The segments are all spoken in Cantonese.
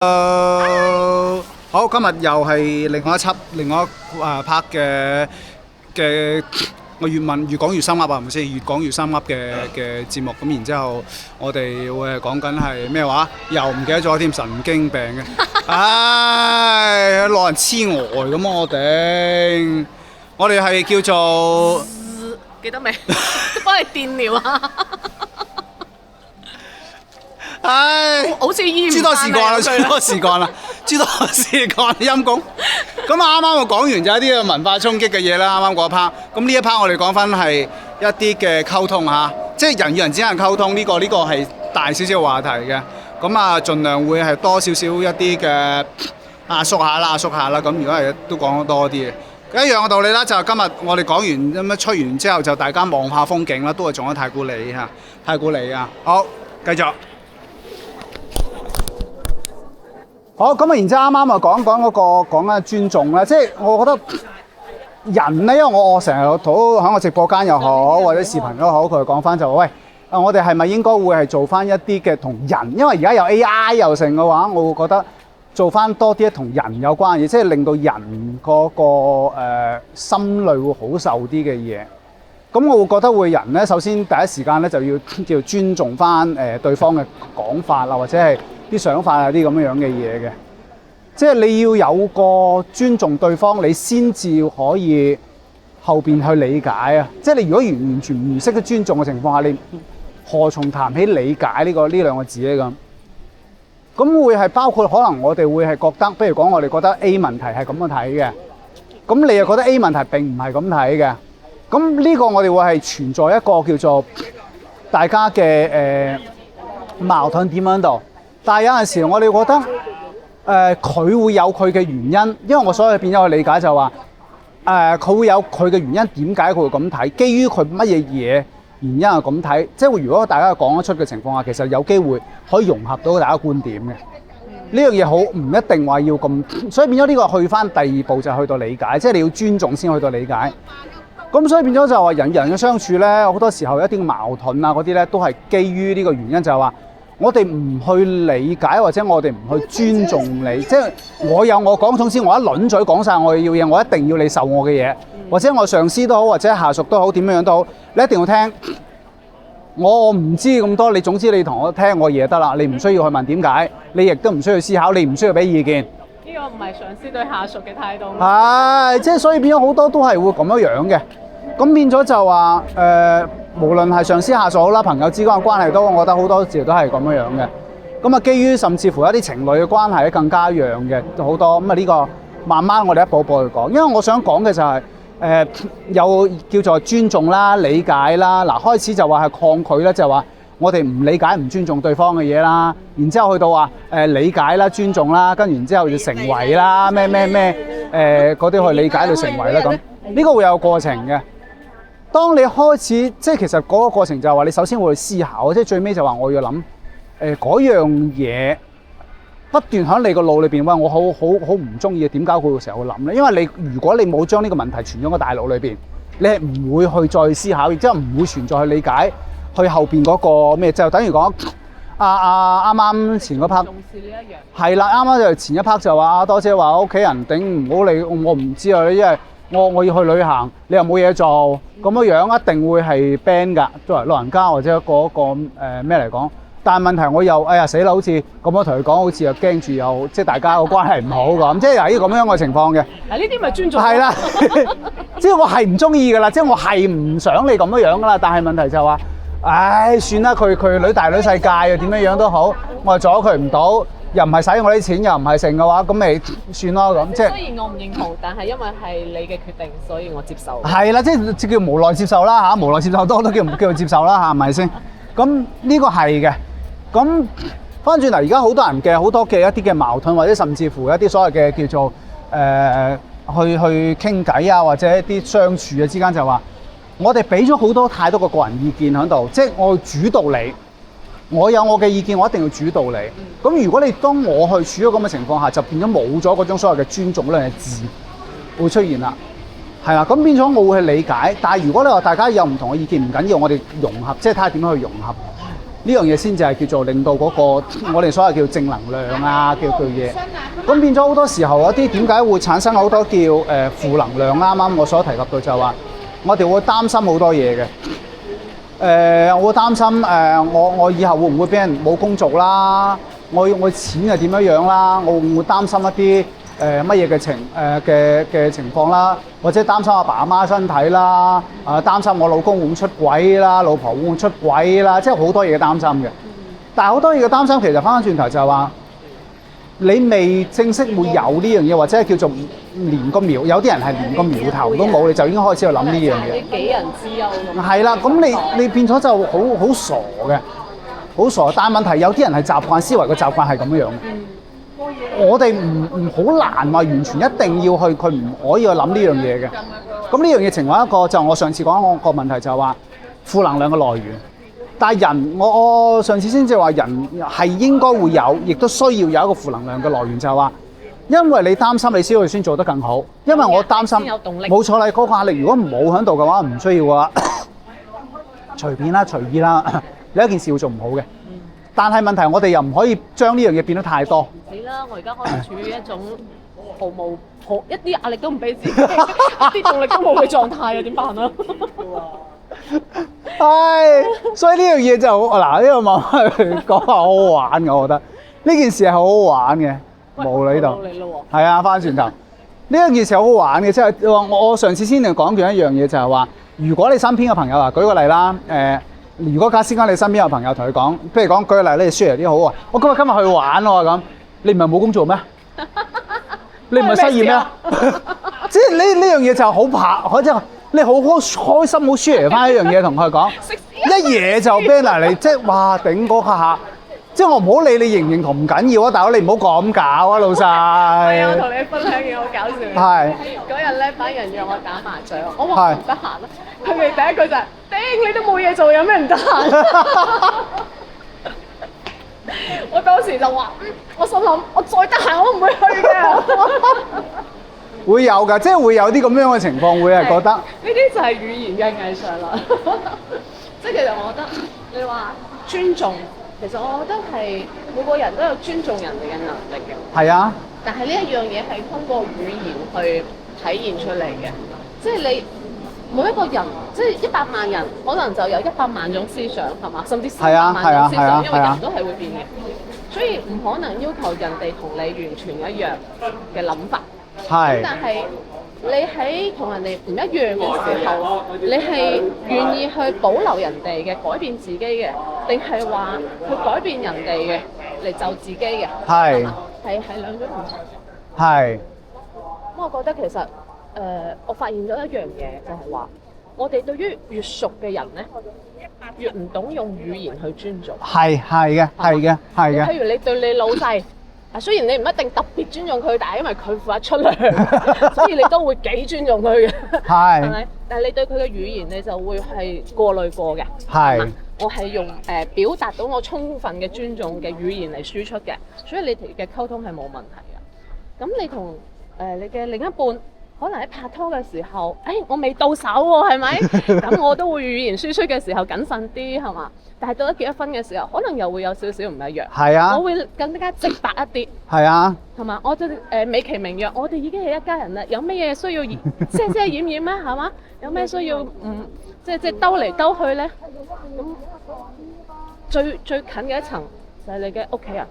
好，今日又係另外一輯、另外一part 嘅我越講越心噏啊，唔係越講越心噏嘅節目。咁然之後，我哋會係講緊係咩話？又唔記得咗添，神經病嘅。唉，老人痴呆咁我哋係叫做記得未？幫你電療啊！唉，好似醫唔諸多事幹啦，返嚟諸多事幹啦，諸多事幹陰公。咁啱啱我講完就一啲嘅文化衝擊嘅嘢啦，啱啱嗰一 part。咁呢一 part 我哋講翻係一啲嘅溝通嚇，即係人與人之間溝通呢個係大少少嘅話題嘅。咁啊，盡量會係多少少一啲嘅壓縮下啦。咁如果係都講得多啲嘅。一樣嘅道理啦，就係今日我哋講完咁樣吹完之後，就大家望下風景啦，都係仲喺太古里嚇，太古里啊。好，繼續。好，咁啊，然之後啱啱啊講緊尊重啦，即係我覺得人咧，因為我成日都喺我直播間又好，或者視頻都好，佢講翻就話喂，我哋係咪應該會係做翻一啲嘅同人，因為而家有 AI 又成嘅話，我會覺得做翻多啲同人有關嘅嘢，即係令到人嗰個心裏會好受啲嘅嘢。咁我會覺得會人咧，首先第一時間咧就要叫尊重翻對方嘅講法啊，或者係啲想法啊啲咁樣嘅嘢嘅，即係你要有個尊重對方，你先至可以後邊去理解啊！即係你如果完全唔識得尊重嘅情況下，你何從談起理解呢兩個字咧咁？咁會係包括可能我哋會係覺得，譬如講我哋覺得 A 問題係咁樣睇嘅，咁你又覺得 A 問題並唔係咁睇嘅，咁呢個我哋會係存在一個叫做大家嘅矛盾點樣度？但係有陣時我哋覺得佢會有佢嘅原因，因為我所謂變咗個理解就話佢會有佢嘅原因，點解佢會咁睇？基於佢乜嘢嘢原因係咁睇？即係如果大家講得出嘅情況下，其實有機會可以融合到大家觀點嘅。呢樣嘢好唔一定話要咁，所以變咗呢個去翻第二步就去到理解，即係你要尊重先去到理解。咁所以變咗就話人嘅相處咧，好多時候一啲矛盾啊嗰啲咧，都係基於呢個原因，就係話我哋唔去理解或者我哋唔去尊重你，即係我有我講，總之我一輪嘴講晒我要嘢，我一定要你受我嘅嘢，或者我上司都好，或者下屬都好，點樣都好，你一定要聽。我唔知咁多，你總之你同我聽我嘢得啦，你唔需要去問點解，你亦都唔需要思考，你唔需要俾意見。呢個唔係上司對下屬嘅態度。係，即係所以變咗好多都係會咁樣嘅。咁變咗就話無論係上司下屬好啦，朋友之間嘅關係都，我覺得好多時都係咁樣嘅。咁啊，基於甚至乎一啲情侶嘅關係咧，更加一樣嘅好多。咁啊，呢個慢慢我哋一步步去講，因為我想講嘅就係有叫做尊重啦、理解啦。嗱，開始就話係抗拒啦，就係話我哋唔理解、唔尊重對方嘅嘢啦。然之後去到話理解啦、尊重啦，跟然之後就成為啦、咩嗰啲去理解到成為啦咁。呢個會有過程嘅。當你開始即係其實嗰個過程就係話你首先會去思考，即係最尾就話我要諗嗰樣嘢不斷喺你個腦裏邊，喂，我好唔中意，點解佢會成日會諗咧？因為你如果你冇將呢個問題存咗個大腦裏邊，你係唔會去再思考，亦即係唔會存在去理解去後邊嗰個咩，就等於講啱啱前嗰 part 重視呢一樣係啦，啱啱就前一 part 就話多姐話屋企人頂唔好理我唔知啊，因為我要去旅行，你又冇嘢做，咁樣一定會係 ban 㗎。作為老人家或者嗰個咩嚟講，但係問題我又哎呀死啦，好似咁樣同佢講，好似又驚住又即係大家個關係唔好咁，即係有啲咁樣嘅情況嘅。嗱，呢啲咪尊重？係啦，即係我係唔中意㗎啦，即係我係唔想你咁樣㗎啦。但係問題就話，唉，算啦，佢女大女世界又點樣都好，我阻佢唔到。又唔係使我啲錢，又唔係剩嘅話，咁咪算咯咁。即係雖然我唔認同，但係因為係你嘅決定，所以我接受。係啦，即係叫無奈接受啦嚇，無奈接受都叫做接受啦嚇，係咪先？咁呢個係嘅。咁翻轉嚟，而家好多人嘅好多嘅一啲嘅矛盾，或者甚至乎一啲所謂嘅叫做去傾偈啊，或者一啲相處嘅之間就話，我哋俾咗好多太多個人意見喺度，即係我主導你。我有我嘅意見，我一定要主導你。咁如果你當我去處咗咁嘅情況下，就變咗冇咗嗰種所謂嘅尊重呢樣字會出現啦。係啦，咁變咗我會去理解。但係如果你話大家有唔同嘅意見唔緊要，我哋融合，即係睇下點樣去融合。呢樣嘢先至係叫做令到嗰個我哋所謂叫正能量啊，叫嘢。咁變咗好多時候，有啲點解會產生好多叫負能量？啱啱我所提及到就係話，我哋會擔心好多嘢嘅。我會擔心我以後會唔會俾人冇工做啦？我錢係點樣啦？我會唔會擔心一啲乜嘢嘅情況啦？或者擔心阿爸阿媽身體啦？擔心我老公會唔會出軌啦？老婆會唔會出軌啦？即係好多嘢嘅擔心嘅。但係好多嘢嘅擔心，其實翻返轉頭就係話，你未正式會有呢樣嘢，或者係叫做連個苗，有啲人係連個苗頭都冇，你就已經開始去諗呢樣嘢。你杞人之憂咁。係啦，咁你變咗就好傻嘅，好傻。但係問題有啲人係習慣思維嘅習慣係咁樣。我哋唔好難話完全一定要去，佢唔可以去諗呢樣嘢嘅。咁呢樣嘢成為一個就我上次講個問題就係話負能量嘅來源。但係人，我上次先至話人係應該會有，亦都需要有一個負能量嘅來源，就係話，因為你擔心你先會先做得更好。因為我擔心，冇錯啦，嗰個壓力如果冇喺度嘅話，唔需要嘅話，隨便啦，隨意啦，你一件事會做唔好嘅。但係問題，我哋又唔可以將呢樣嘢變得太多。死啦！我而家可能處於一種一啲壓力都唔俾自己，一啲動力都冇嘅狀態啊！點辦啊？係，所以呢樣嘢就嗱，呢個慢慢去講下好好玩嘅，我覺得呢件事係好好玩嘅，冇啦呢度。係啊，翻轉頭呢一件事好好玩嘅，即係我上次先嚟講咗一樣嘢，就係話，如果你身邊嘅朋友啊，舉個例啦，如果假設講你身邊有朋友同佢講，譬如講舉個例，你 share 啲好啊，我今日去玩喎咁，你唔係冇工做咩？你唔係失業咩？即係呢樣嘢就好怕，即係你好開心好 share 翻一樣嘢同佢講，一嘢就 ban 嚟，即係哇頂嗰下，即係我唔好理你認唔認同唔緊要啊，大佬你唔好咁搞啊，老細。係啊，我同你分享嘢好搞笑。係嗰日咧，班人約我打麻將，我話唔得閒啦。佢哋第一句就係：頂你都冇嘢做，有咩唔得閒？我當時就話：我心諗，我再得閒我唔會去嘅。會有㗎，即係會有啲咁樣嘅情況，會係覺得呢啲就係語言嘅藝術啦。即係其實我覺得你話尊重，其實我覺得係每個人都有尊重人哋嘅能力嘅。係啊。但係呢一樣嘢係通過語言去體現出嚟嘅，即係你每一個人，即係100萬人，可能就有100萬種思想，係嘛？甚至300萬種思想，因為人都係會變嘅，所以唔可能要求人哋同你完全一樣嘅諗法。係。但係你喺同人哋唔一樣嘅時候，你係願意去保留人哋嘅，改變自己嘅，定係話去改變人哋嘅嚟就自己嘅？係兩種唔同。係。咁我覺得其實我發現咗一樣嘢，就係話我哋對於越熟嘅人咧，越唔懂用語言去尊重。係嘅。譬如你對你老細。雖然你唔一定特別尊重佢，但係因為佢付得出糧，所以你都會幾尊重佢嘅。係咪？但係你對佢嘅語言，你就會係過濾過嘅。係。我係用表達到我充分嘅尊重嘅語言嚟輸出嘅，所以你哋嘅溝通係冇問題嘅。咁你同你嘅另一半，可能喺拍拖嘅時候，我未到手喎，係咪？咁我都會語言輸出嘅時候謹慎啲，係嘛？但係到咗結咗婚嘅時候，可能又會有少少唔一樣。係啊，我會更加直白一啲。係啊，係嘛？我就美其名曰，我哋已經係一家人啦，有咩嘢需要遮掩掩咧？係嘛？有咩需要即係兜嚟兜去咧？咁最近嘅一層就係你嘅屋企人。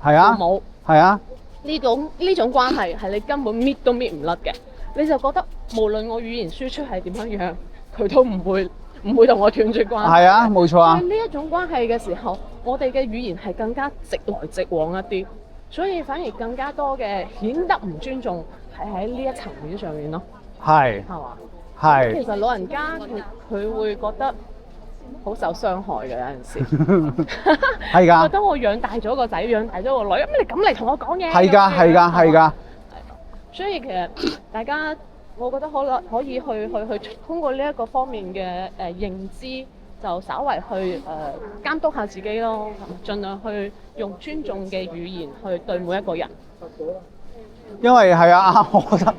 係啊，父母。係啊，呢種關係係你根本搣都搣唔甩嘅。你就覺得無論我語言輸出係點樣，佢都唔會同我斷絕關係。係啊，冇錯啊。所以呢一種關係嘅時候，我哋嘅語言係更加直來直往一啲，所以反而更加多嘅顯得唔尊重係喺呢一層面上面咯。係。係嘛？係。其實老人家佢會覺得好受傷害嘅，有陣時。係㗎。覺得我養大咗個仔，養大咗個女，咁你咁嚟同我講嘢？係㗎。所以其實大家，我覺得可以去通過呢一個方面嘅認知，就稍為去監督下自己咯，盡量去用尊重嘅語言去對每一個人。因為係啊，我覺得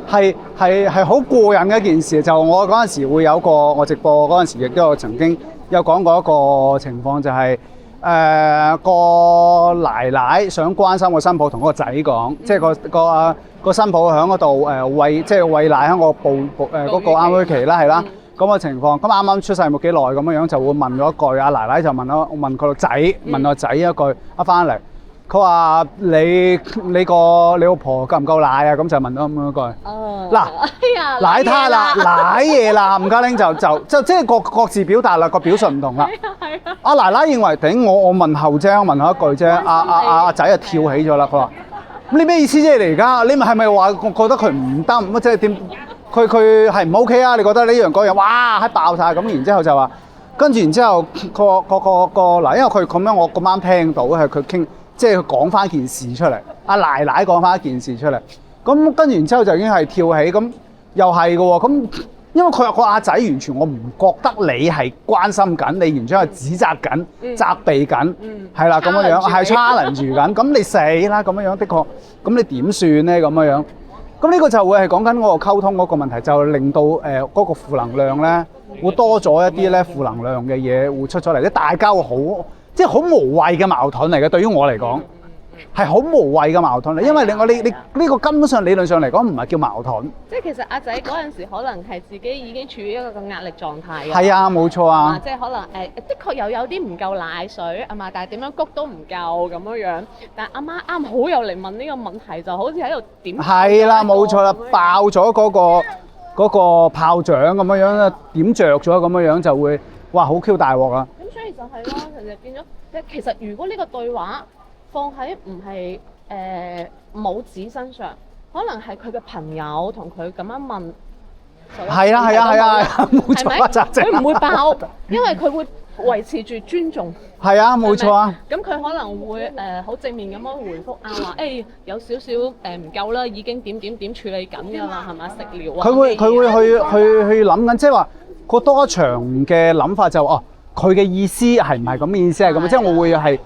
係好過癮嘅一件事。就我嗰陣時會有個我直播嗰陣時，亦都有曾經有講過一個情況就係、個奶奶想關心個新抱，同個仔講，即係個新抱喺嗰度餵奶喺個嗰個啱胎期啦，係啦咁嘅情況。咁啱啱出世冇幾耐咁樣就會問咗一句，阿奶奶就問佢個仔，問個仔一句，一翻嚟，佢話你老婆夠唔夠奶啊？咁就問咗咁樣一句。嗱，奶他啦，奶嘢啦，冚家拎就即係各自表達啦，個表述唔同啦。阿奶奶認為頂我問候啫，我問候一句啫。阿仔就跳起咗啦，佢話：咁你咩意思啫？你而家你咪係咪話覺得佢唔得？乜即係點？佢係唔 OK 啊？你覺得呢樣嗰樣？哇！喺爆晒咁，然之後就話，跟住然之後個嗱，因為佢咁樣，我咁啱聽到係佢傾，即係佢講翻件事出嚟。阿奶奶講翻一件事出嚟，咁跟住然之後就已經係跳起，咁又係嘅喎，咁。因為佢話個阿仔完全我唔覺得你係關心緊，你完全係指責緊、責備緊，係啦咁樣樣，係 challenge 緊，咁你死啦咁樣樣，的確，咁你點算咧咁樣樣？咁呢個就會係講緊嗰個溝通嗰個問題，就令到嗰個負能量咧會多咗一啲咧負能量嘅嘢會出咗嚟，即係大家會好即係好無謂嘅矛盾嚟嘅，對於我嚟講。係好無謂嘅矛盾嚟，因為你呢個根本上理論上嚟講唔係叫矛盾。即係其實阿仔嗰陣時可能係自己已經處於一個壓力狀態嘅。係啊，冇錯啊。即係可能的確有啲唔夠奶水係嘛，但係點樣谷都唔夠咁樣樣。但係阿媽啱好又嚟問呢個問題，就好似喺度點？係啦，冇錯啦，爆咗嗰個炮仗咁樣樣咧，點着咗咁樣樣就會哇好 Q 大鑊啊！咁所以就係咯，其實變咗其實如果呢個對話放喺唔係母子身上，可能係佢嘅朋友同佢咁樣問，係啊，冇錯啊，佢唔會爆，因為佢會維持住尊重。係啊，冇錯啊。咁佢可能會好正面咁樣回覆啊，話有少少唔夠啦，已經點處理緊㗎啦，係咪食療啊？佢會去諗緊，即係話個多場嘅諗法就佢嘅意思係唔係咁嘅意思係咁，即係我會係。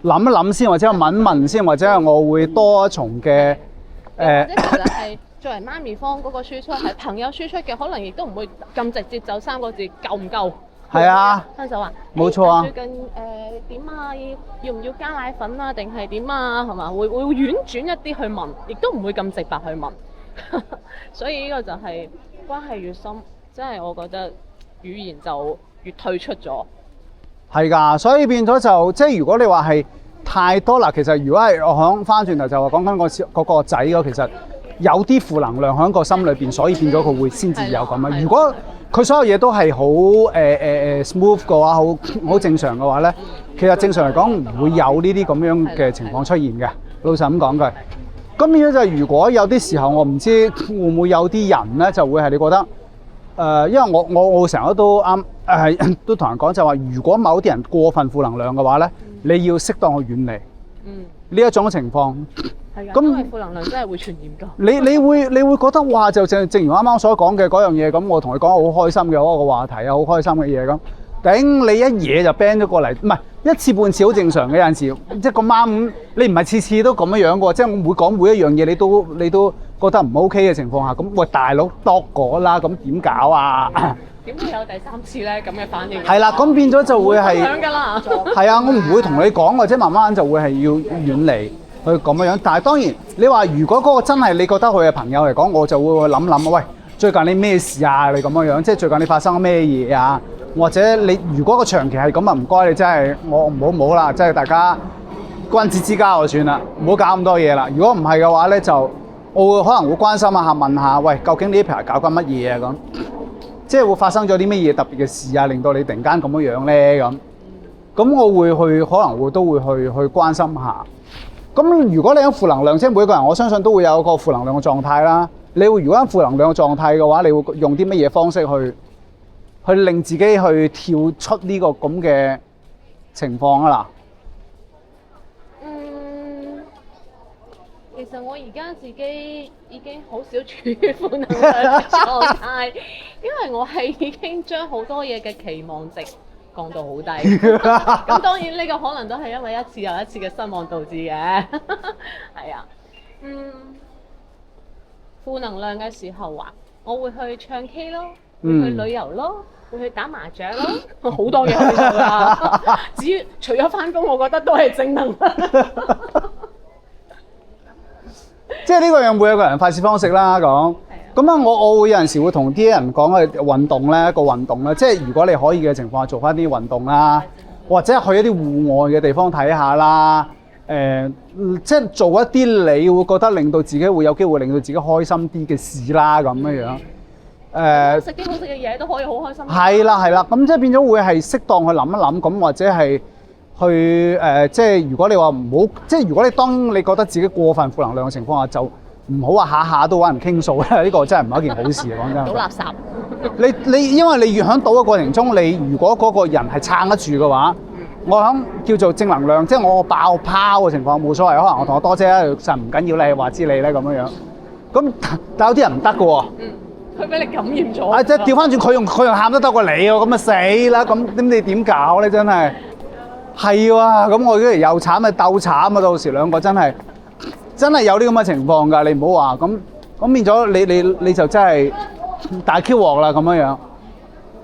諗一諗先，或者問一問先，或者我會多一重嘅或者其實係作為媽咪方嗰個輸出，係朋友輸出嘅，可能亦都唔會咁直接就3個字夠唔夠？係啊，就話冇錯啊。最近點啊？要唔要加奶粉啊？定係點啊？係嘛？會婉轉一啲去問，亦都唔會咁直白去問。所以呢個就係關係越深，真係我覺得語言就越退出咗。係㗎，所以變咗就即係如果你話係太多啦，其實如果係我響翻轉頭就話講緊個仔咯，其實有啲負能量喺個心裏邊，所以變咗佢會先至有咁樣。如果佢所有嘢都係好smooth 嘅話，好正常嘅話咧，其實正常嚟講唔會有呢啲咁樣嘅情況出現嘅。老實咁講句，咁變咗就如果有啲時候我唔知會唔會有啲人咧就會係你覺得。因為我成日都都同人講就話，如果某啲人過分負能量嘅話咧，你要適當去遠離。呢一種情況。係㗎。因為負能量真係會傳染㗎。你會覺得哇，就正如啱啱所講嘅嗰樣嘢咁，我同佢講好開心嘅嗰個話題啊，好開心嘅嘢咁。頂你一嘢就 ban 咗過嚟，唔係一次半次好正常嘅，有陣時即係咁啱你唔係次次都咁樣樣嘅喎，即係我每講每一樣嘢你都覺得唔 OK 嘅情況下，咁喂大佬多過啦，咁點搞啊？點會有第3次咧咁嘅反應？係啦，咁變咗就會係係啊，我唔會同你講，或者慢慢就會係要遠離去咁樣樣。但係當然你話如果嗰個真係你覺得佢嘅朋友嚟講，我就會諗喂，最近你咩事啊？你咁樣樣，即係最近你發生咗咩嘢啊？或者你如果個長期係咁啊，唔該你真係我唔好啦，即係大家君子之交就算啦，唔好搞咁多嘢啦。如果唔係嘅話咧，就我會可能會關心一下問下，喂，究竟呢排搞緊乜嘢啊？咁即係會發生咗啲乜嘢特別嘅事啊，令到你突然間咁樣樣咧咁我會可能都會去關心下。咁如果你有負能量，即係每個人我相信都會有個負能量嘅狀態啦。你會如果有負能量嘅狀態嘅話，你會用啲乜嘢方式去令自己去跳出呢個咁嘅情況啊？其實我而家自己已經好少處於負能量嘅狀態，因為我係已經將好多嘢嘅期望值降到好低。咁當然呢個可能都係因為一次又一次嘅失望導致嘅。係啊，負能量嘅時候啊，我會去唱 K 咯，會去旅遊咯。會去打麻雀咯，好多嘢可以做㗎。至於除咗翻工，我覺得都係正能量。即係呢個有每一個人發泄方式啦講。咁啊，我會有陣時會同啲人講嘅運動咧，個運動咧，即係如果你可以嘅情況下做翻啲運動啦，或者去一啲戶外嘅地方睇下啦。即係做一啲你會覺得令到自己會有機會令到自己開心啲嘅事啦，咁樣樣。食啲好食嘅嘢都可以好開心。係啦係啦，咁即係變咗會係適當去諗一諗，咁或者係去即係如果你話唔好，即係如果你當你覺得自己過分負能量嘅情況下，就唔好話下下都揾人傾訴咧。呢個真係唔係一件好事講真。倒垃圾。你因為你越響倒嘅過程中，你如果嗰個人係撐得住嘅話。我響叫做正能量，即係我爆泡嘅情況冇所謂，可能我同我多姐咧就唔緊要你話知你咧咁樣樣。咁但有啲人唔得嘅喎。佢俾你感染咗。即係調翻轉，佢用喊得多過你喎，咁啊死啦！咁你點搞咧？真係係喎，咁我又慘咪鬥慘啊！到時兩個真係有啲咁嘅情況㗎，你唔好話咁變咗你就真係大 Q 鑊啦咁樣樣。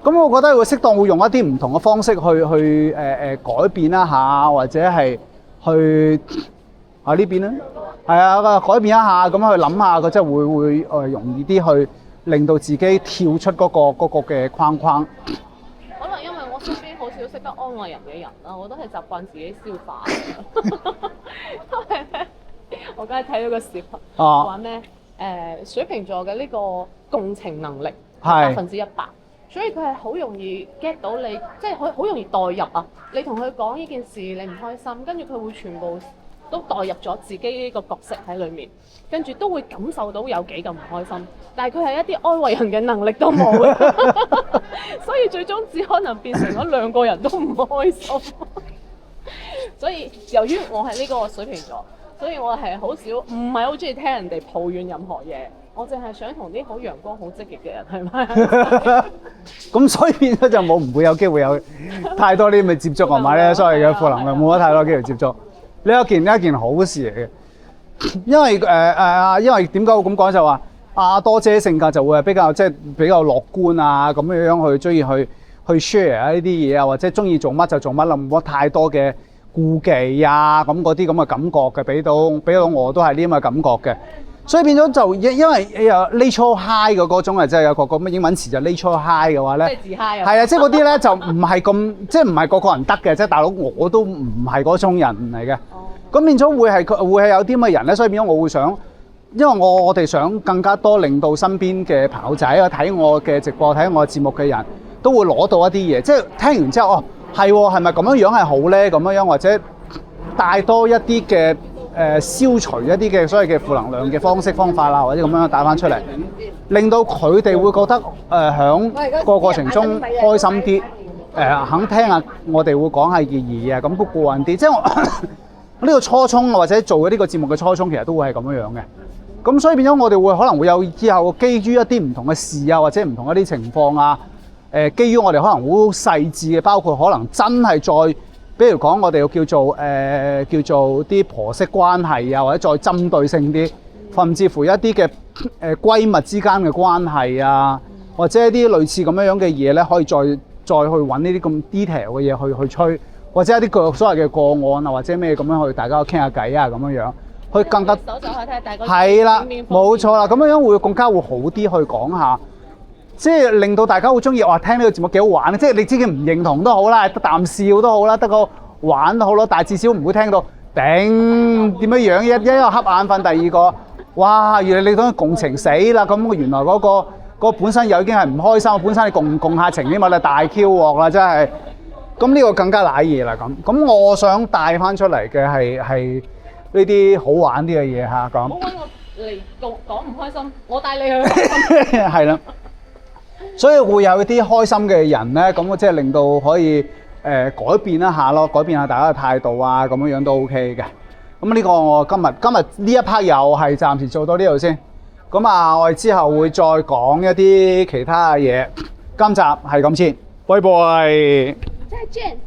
咁我覺得會適當會用一啲唔同嘅方式去改變一下，或者係去呢邊啦，係啊，改變一下咁去諗下，佢真係會容易啲去令到自己跳出嗰個嘅框框。可能因為我身邊好少識得安慰人嘅人啦，我都係習慣自己消化。因為咧，我剛才睇到個視頻話咩？水瓶座嘅呢個共情能力係100%。所以佢係好容易 get 到你，即係好容易代入啊！你同佢講呢件事你唔開心，跟住佢會全部都代入咗自己呢個角色喺裏面，跟住都會感受到有幾咁唔開心。但係佢係一啲安慰人嘅能力都冇，所以最終只可能變成咗兩個人都唔開心。所以由於我係呢個水瓶座，所以我係好少唔係好中意聽人哋抱怨任何嘢。我淨係想同啲好陽光、好積極嘅人係咪？咁所以變咗就唔會有機會有太多呢啲嘅接觸同埋咧，所謂嘅負能量冇得太多機會接觸。呢一件好事嚟嘅，因為因為點解我咁講就話阿多姐性格就會係比較樂觀啊，咁樣去中意去 share 呢啲嘢啊，或者中意做乜就做乜啦，冇太多嘅顧忌啊，咁嗰啲咁嘅感覺嘅，俾到我都係呢咁嘅感覺嘅。所以變咗就因為nature high 嘅嗰種係真係有個乜英文詞就 nature high 嘅話咧，即係自 high 啊，係啊，即係嗰啲咧就唔係咁，即係唔係個個人得嘅，即係大佬我都唔係嗰種人嚟嘅。咁變咗會係有啲乜人咧，所以變咗我會想，因為我哋想更加多令到身邊嘅朋友仔啊睇我嘅直播睇我嘅節目嘅人都會攞到一啲嘢，即係聽完之後係咪咁樣樣係好咧？咁樣樣或者帶多一啲嘅。消除一啲嘅所謂嘅負能量嘅方法啦，或者咁樣帶翻出嚟，令到佢哋會覺得響個過程中開心啲，肯聽下我哋會講下意義啊，咁都過癮啲。即係呢個初衷或者做呢個節目嘅初衷，其實都會係咁樣樣嘅。咁所以變咗我哋會可能會有之後基於一啲唔同嘅事啊，或者唔同一啲情況啊，基於我哋可能好細緻嘅，包括可能真係再。比如講，我哋要叫做啲婆媳關係啊，或者再針對性啲，甚至乎一啲嘅閨蜜之間嘅關係啊，或者一啲類似咁樣嘅嘢咧，可以再去揾呢啲咁 detail 嘅嘢去吹，或者一啲所謂嘅個案啊，或者咩咁樣去大家傾下偈啊，咁樣樣，去更加手就去睇下大家係啦，冇錯啦，咁樣樣會更加會好啲去講下。即係令到大家好中意，聽呢個節目幾好玩，即係你自己唔認同都好啦，得啖笑都好啦，得個玩都好啦，但係至少唔會聽到頂點樣樣，一個瞌眼瞓，第二個哇，原來你當共情死啦，咁原來嗰個本身又已經係唔開心，本身你共下情添嘛，你大 Q 鑊啦，真係，咁呢個更加瀨嘢啦咁我想帶翻出嚟嘅係呢啲好玩啲嘅嘢嚇咁。唔好揾我嚟講唔開心，我帶你去。係啦。所以會有啲開心嘅人咧，咁即係令到可以改變一下咯，改變下大家嘅態度啊，咁樣樣都 OK 嘅。咁呢個我今日呢一 part 又係暫時做到呢度先。咁啊，我哋之後會再講一啲其他嘅嘢。今集係咁先，拜拜。再見。